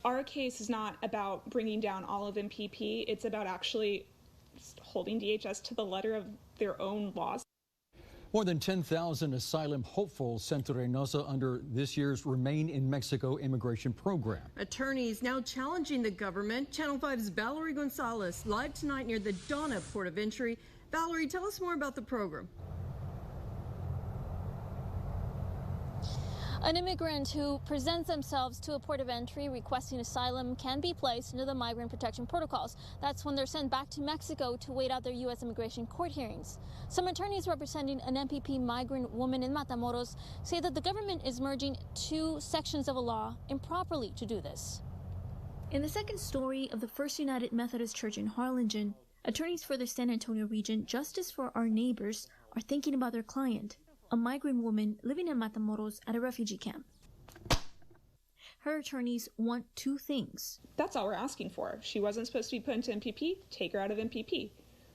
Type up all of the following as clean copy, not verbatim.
Our case is not about bringing down all of MPP. It's about actually holding DHS to the letter of their own laws. More than 10,000 asylum hopefuls sent to Reynosa under this year's Remain in Mexico immigration program. Attorneys now challenging the government. Channel 5's Valerie Gonzalez live tonight near the Donna port of entry. Valerie, tell us more about the program. An immigrant who presents themselves to a port of entry requesting asylum can be placed into the migrant protection protocols. That's when they're sent back to Mexico to wait out their U.S. immigration court hearings. Some attorneys representing an MPP migrant woman in Matamoros say that the government is merging two sections of a law improperly to do this. In the second story of the First United Methodist Church in Harlingen, attorneys for the San Antonio region Justice for Our Neighbors are thinking about their client, a migrant woman living in Matamoros at a refugee camp. Her attorneys want two things. That's all we're asking for. She wasn't supposed to be put into MPP, take her out of MPP.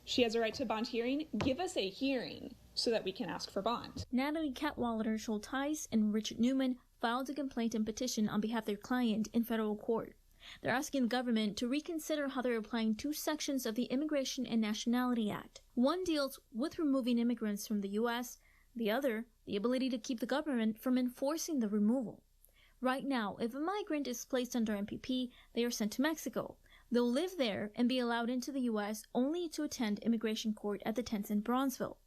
She has a right to a bond hearing, give us a hearing so that we can ask for bond. Natalie Catwallader Schulteis and Richard Newman filed a complaint and petition on behalf of their client in federal court. They're asking the government to reconsider how they're applying two sections of the Immigration and Nationality Act. One deals with removing immigrants from the U.S., the other, the ability to keep the government from enforcing the removal. Right now, if a migrant is placed under MPP, they are sent to Mexico. They'll live there and be allowed into the U.S. only to attend immigration court at the tents in Bronzeville.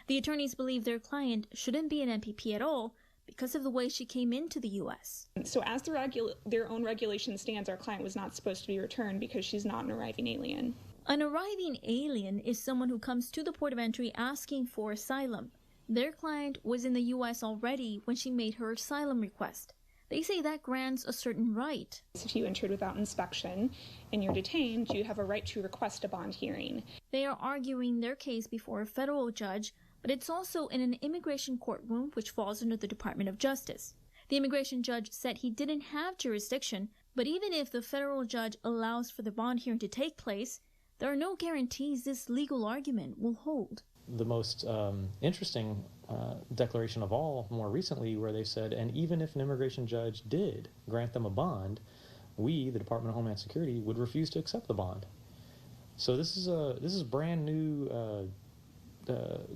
The attorneys believe their client shouldn't be an MPP at all because of the way she came into the U.S. So as their own regulation stands, our client was not supposed to be returned because she's not an arriving alien. An arriving alien is someone who comes to the port of entry asking for asylum. Their client was in the U.S. already when she made her asylum request. They say that grants a certain right. If you entered without inspection and you're detained, you have a right to request a bond hearing. They are arguing their case before a federal judge, but it's also in an immigration courtroom which falls under the Department of Justice. The immigration judge said he didn't have jurisdiction, but even if the federal judge allows for the bond hearing to take place, there are no guarantees this legal argument will hold. The most interesting declaration of all more recently, where they said, and even if an immigration judge did grant them a bond, we, the Department of Homeland Security, would refuse to accept the bond. So this is brand new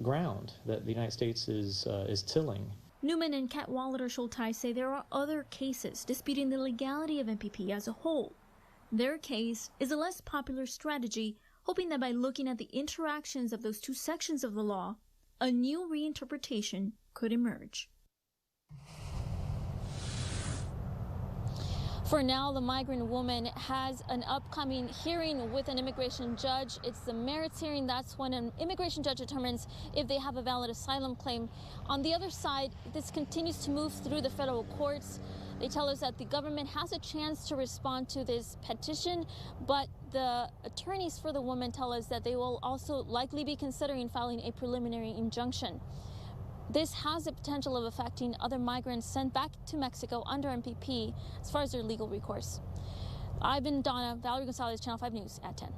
ground that the United States is tilling. Newman and Catwallader Schulteis say there are other cases disputing the legality of MPP as a whole. Their case is a less popular strategy, hoping that by looking at the interactions of those two sections of the law, a new reinterpretation could emerge. For now, the migrant woman has an upcoming hearing with an immigration judge. It's the merits hearing. That's when an immigration judge determines if they have a valid asylum claim. On the other side, this continues to move through the federal courts. They tell us that the government has a chance to respond to this petition, but the attorneys for the woman tell us that they will also likely be considering filing a preliminary injunction. This has the potential of affecting other migrants sent back to Mexico under MPP as far as their legal recourse. I've been Donna, Valerie Gonzalez, Channel 5 News at 10.